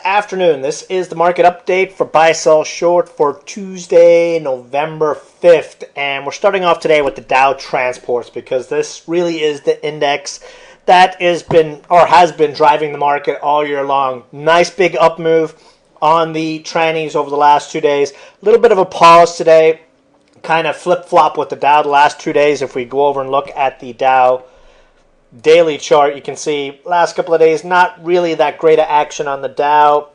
afternoon. This is the market update for buy sell short for Tuesday, November 5th. And we're starting off today with the Dow Transports because this really is the index that has been driving the market all year long. Nice big up move on the trannies over the last 2 days. A little bit of a pause today, kind of flip-flop with the Dow the last 2 days. If we go over and look at the Dow daily chart, you can see last couple of days not really that great of action on the Dow.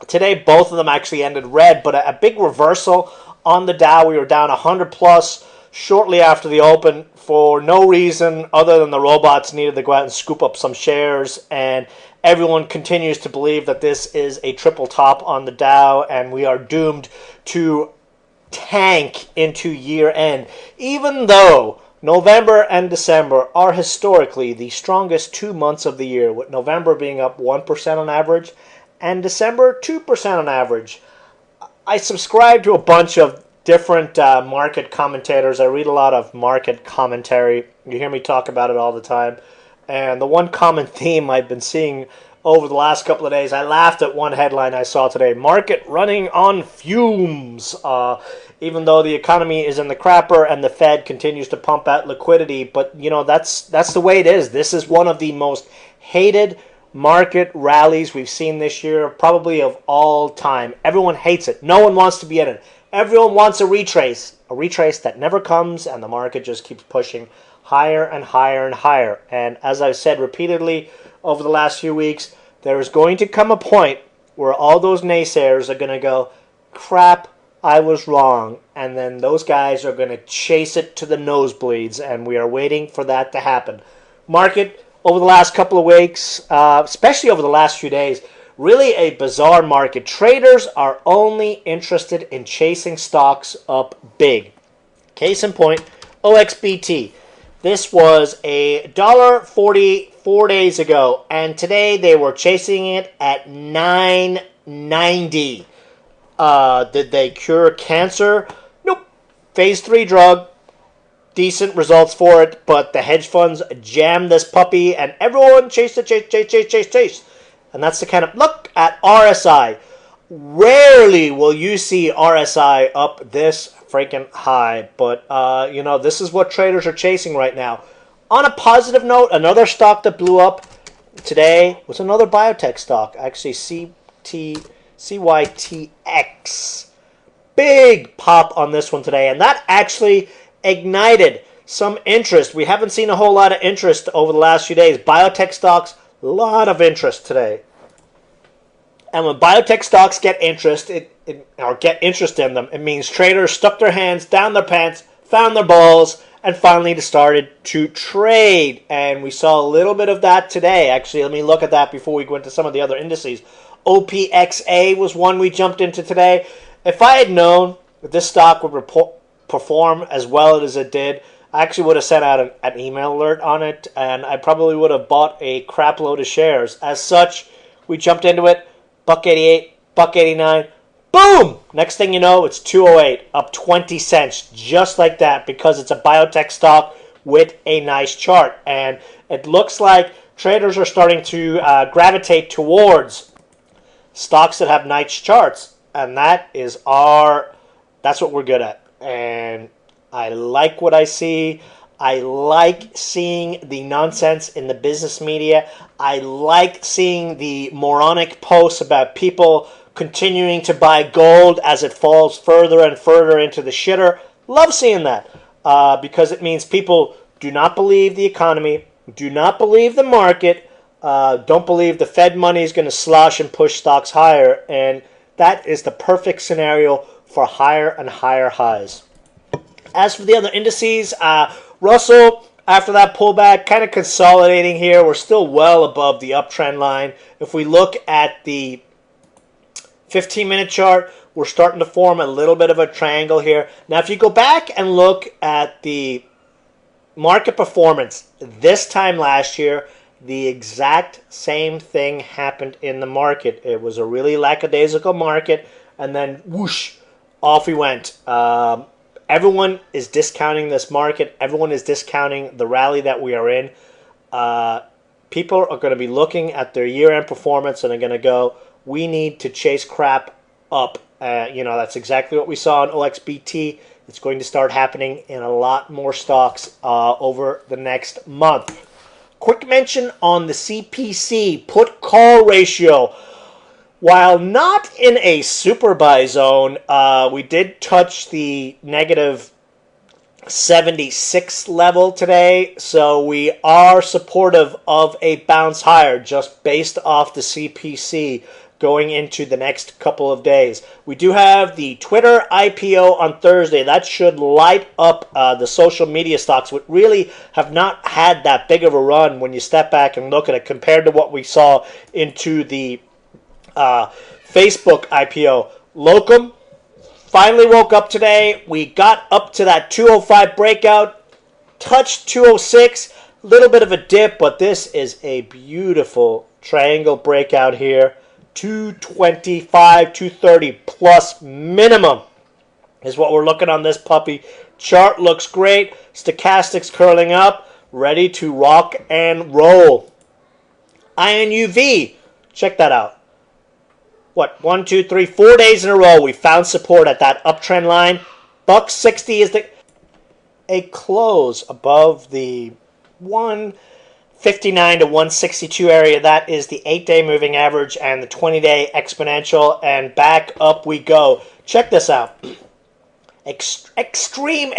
Today both of them actually ended red, but a big reversal on the Dow. We were down 100 plus shortly after the open for no reason other than the robots needed to go out and scoop up some shares, and everyone continues to believe that this is a triple top on the Dow and we are doomed to tank into year end, even though November and December are historically the strongest 2 months of the year, with November being up 1% on average and December 2% on average. I subscribe to a bunch of different market commentators. I read a lot of market commentary. You hear me talk about it all the time. And the one common theme I've been seeing over the last couple of days, I laughed at one headline I saw today: market running on fumes. Even though the economy is in the crapper and the Fed continues to pump out liquidity, but you know that's the way it is. This is one of the most hated market rallies we've seen this year, probably of all time. Everyone hates it. No one wants to be in it. Everyone wants a retrace that never comes, and the market just keeps pushing higher and higher and higher. And as I've said repeatedly over the last few weeks, there is going to come a point where all those naysayers are going to go, crap, I was wrong, and then those guys are going to chase it to the nosebleeds, and we are waiting for that to happen. Market over the last couple of weeks, especially over the last few days, really a bizarre market. Traders are only interested in chasing stocks up big. Case in point, OXBT. This was $1.40 4 days ago, and today they were chasing it at $9.90. Did they cure cancer? Nope. Phase 3 drug. Decent results for it, but the hedge funds jammed this puppy, and everyone chased it, chase. And that's the kind of look at RSI. Rarely will you see RSI up this freaking high, but this is what traders are chasing right now. On a positive note, another stock that blew up today was another biotech stock, actually CYTX. Big pop on this one today, and that actually ignited some interest. We haven't seen a whole lot of interest over the last few days. Biotech stocks, a lot of interest today. And when biotech stocks get interest, get interest in them, it means traders stuck their hands down their pants, found their balls, and finally started to trade. And we saw a little bit of that today. Actually, let me look at that before we go into some of the other indices. OPXA was one we jumped into today. If I had known that this stock would perform as well as it did, I actually would have sent out an email alert on it, and I probably would have bought a crap load of shares. As such, we jumped into it, $1.88, $1.89, boom! Next thing you know, it's $2.08, up 20 cents, just like that, because it's a biotech stock with a nice chart. And it looks like traders are starting to gravitate towards stocks that have nice charts, and that's what we're good at. And I like what I see. I like seeing the nonsense in the business media. I like seeing the moronic posts about people continuing to buy gold as it falls further and further into the shitter. Love seeing that because it means people do not believe the economy, do not believe the market, don't believe the Fed money is going to slosh and push stocks higher, and that is the perfect scenario for higher and higher highs. As for the other indices, Russell, after that pullback, kind of consolidating here. We're still well above the uptrend line. If we look at the 15-minute chart, we're starting to form a little bit of a triangle here. Now, if you go back and look at the market performance this time last year, the exact same thing happened in the market. It was a really lackadaisical market, and then whoosh, off we went. Everyone is discounting this market. Everyone is discounting the rally that we are in. People are going to be looking at their year-end performance and are going to go, We need to chase crap up. That's exactly what we saw in OXBT. It's going to start happening in a lot more stocks over the next month. Quick mention on the CPC put-call ratio. While not in a super buy zone, we did touch the negative 76 level today, so we are supportive of a bounce higher just based off the CPC going into the next couple of days. We do have the Twitter IPO on Thursday. That should light up the social media stocks, which really have not had that big of a run when you step back and look at it compared to what we saw into the Facebook IPO. Locum finally woke up today. We got up to that 205 breakout, touched 206, a little bit of a dip, but this is a beautiful triangle breakout here. 225, 230 plus minimum is what we're looking on this puppy. Chart looks great. Stochastics curling up, ready to rock and roll. INUV, check that out. 1, 2, 3, 4 days in a row we found support at that uptrend line. $1.60 is a close above the 159 to 162 area. That is the 8-day moving average and the 20-day exponential, and back up we go. Check this out. Extreme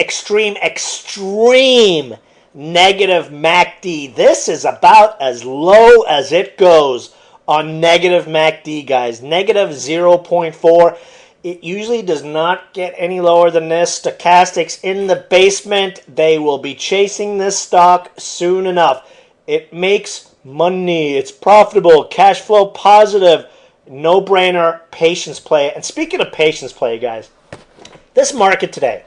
negative MACD. This is about as low as it goes on negative MACD, guys. Negative 0.4. It usually does not get any lower than this. Stochastics in the basement. They will be chasing this stock soon enough. It makes money. It's profitable. Cash flow positive. No-brainer. Patience play. And speaking of patience play, guys, this market today,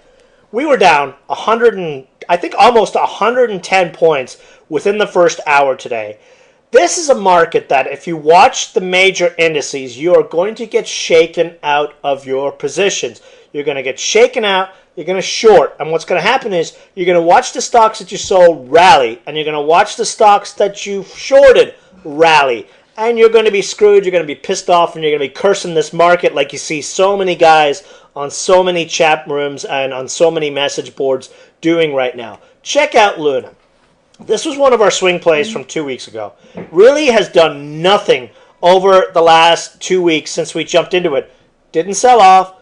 we were down almost 110 points within the first hour today. This is a market that if you watch the major indices, you are going to get shaken out of your positions. You're going to get shaken out, you're going to short, and what's going to happen is you're going to watch the stocks that you sold rally, and you're going to watch the stocks that you shorted rally, and you're going to be screwed, you're going to be pissed off, and you're going to be cursing this market like you see so many guys on so many chat rooms and on so many message boards doing right now. Check out Luna. This was one of our swing plays from 2 weeks ago. Really has done nothing over the last 2 weeks since we jumped into it. Didn't sell off.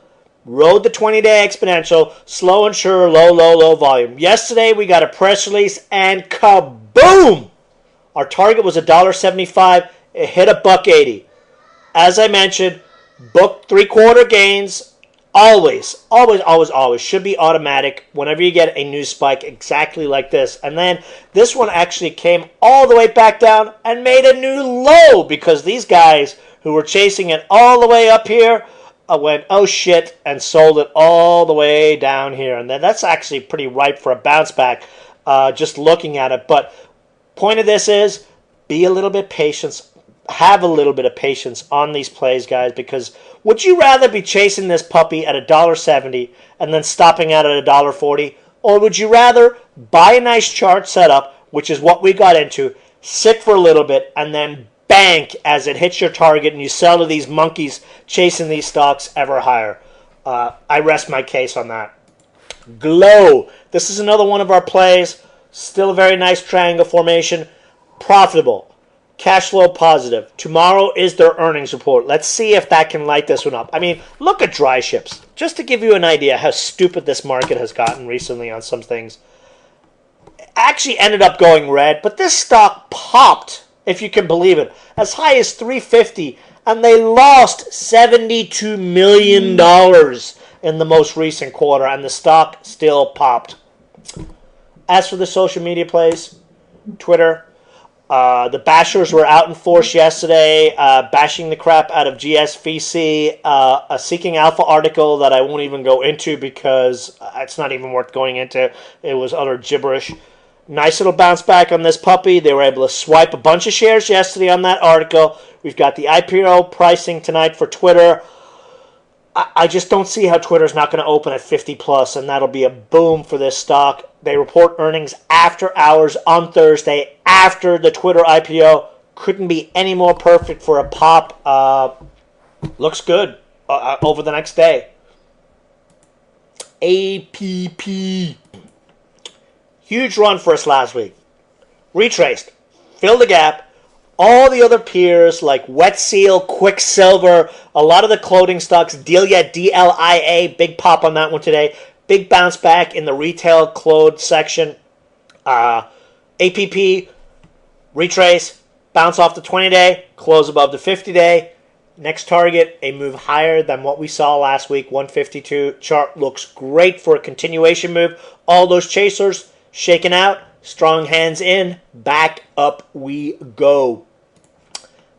Rode the 20-day exponential. Slow and sure, low volume. Yesterday we got a press release and kaboom! Our target was $1.75. It hit $1.80. As I mentioned, booked 3/4 gains. Always should be automatic whenever you get a new spike exactly like this. And then this one actually came all the way back down and made a new low because these guys who were chasing it all the way up here went, oh shit, and sold it all the way down here. And then that's actually pretty ripe for a bounce back just looking at it. But point of this is be a little bit patient. Have a little bit of patience on these plays, guys, because would you rather be chasing this puppy at $1.70 and then stopping out at $1.40? Or would you rather buy a nice chart setup, which is what we got into, sit for a little bit, and then bank as it hits your target and you sell to these monkeys chasing these stocks ever higher? I rest my case on that. Glow. This is another one of our plays. Still a very nice triangle formation. Profitable. Cash flow positive. Tomorrow is their earnings report. Let's see if that can light this one up. I mean, look at dry ships. Just to give you an idea how stupid this market has gotten recently on some things. Actually ended up going red, but this stock popped, if you can believe it, as high as $350, and they lost $72 million in the most recent quarter, and the stock still popped. As for the social media plays, Twitter, the bashers were out in force yesterday, bashing the crap out of GSVC, a Seeking Alpha article that I won't even go into because it's not even worth going into. It was utter gibberish. Nice little bounce back on this puppy. They were able to swipe a bunch of shares yesterday on that article. We've got the IPO pricing tonight for Twitter. I just don't see how Twitter's not going to open at 50 plus, and that'll be a boom for this stock. They report earnings after hours on Thursday, after the Twitter IPO. Couldn't be any more perfect for a pop. looks good over the next day. APP. Huge run for us last week. Retraced. Filled the gap. All the other peers like Wet Seal, Quicksilver, a lot of the clothing stocks, Delia, DLIA, big pop on that one today. Big bounce back in the retail clothes section. APP, retrace, bounce off the 20-day, close above the 50-day. Next target, a move higher than what we saw last week, 152. Chart looks great for a continuation move. All those chasers shaken out, strong hands in, back up we go.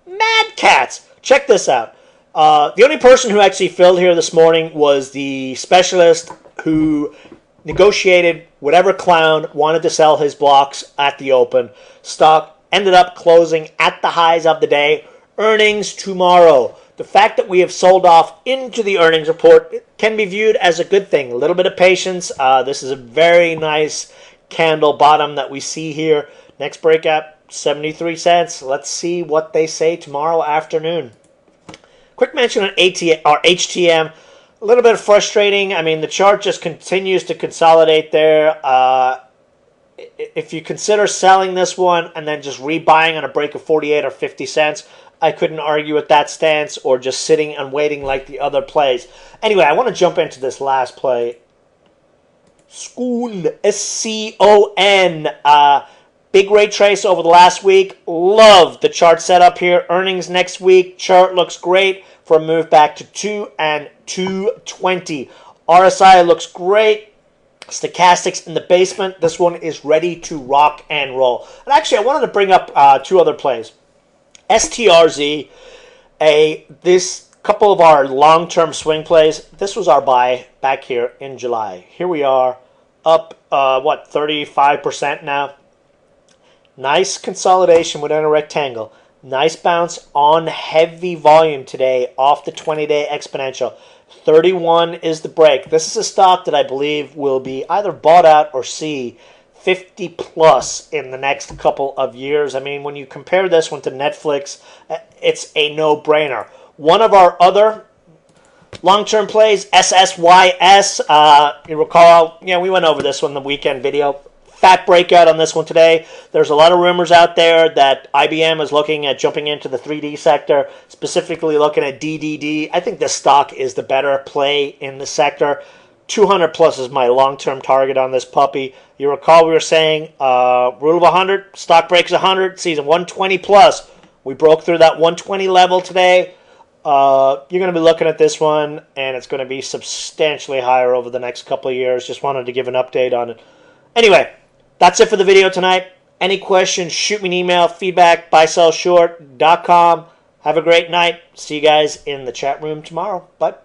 Mad Cats. Check this out. The only person who actually filled here this morning was the specialist who negotiated whatever clown wanted to sell his blocks at the open. Stock ended up closing at the highs of the day. Earnings tomorrow. The fact that we have sold off into the earnings report can be viewed as a good thing. A little bit of patience. This is a very nice candle bottom that we see here. Next breakout, 73 cents. Let's see what they say tomorrow afternoon. Quick mention on HTM. A little bit frustrating. I mean, the chart just continues to consolidate there. If you consider selling this one and then just rebuying on a break of 48 or 50 cents, I couldn't argue with that stance, or just sitting and waiting like the other plays. Anyway, I want to jump into this last play. Scon, S-C-O-N. Big rate trace over the last week. Love the chart setup here. Earnings next week. Chart looks great for a move back to 2 and 220. RSI looks great. Stochastics in the basement. This one is ready to rock and roll. And actually, I wanted to bring up two other plays. STRZ, this couple of our long-term swing plays. This was our buy back here in July. Here we are, up 35% now. Nice consolidation within a rectangle. Nice bounce on heavy volume today off the 20-day exponential. 31 is the break. This is a stock that I believe will be either bought out or see 50 plus in the next couple of years. I mean, when you compare this one to Netflix, it's a no-brainer. One of our other long-term plays, SSYS. You recall, we went over this one in the weekend video. Fat breakout on this one today. There's a lot of rumors out there that IBM is looking at jumping into the 3D sector, specifically looking at DDD. I think this stock is the better play in the sector. 200 plus is my long-term target on this puppy. You recall we were saying rule of 100, stock breaks 100, season 120 plus. We broke through that 120 level today. You're going to be looking at this one, and it's going to be substantially higher over the next couple of years. Just wanted to give an update on it. Anyway, that's it for the video tonight. Any questions, shoot me an email, feedback, buysellshort.com. Have a great night. See you guys in the chat room tomorrow. Bye.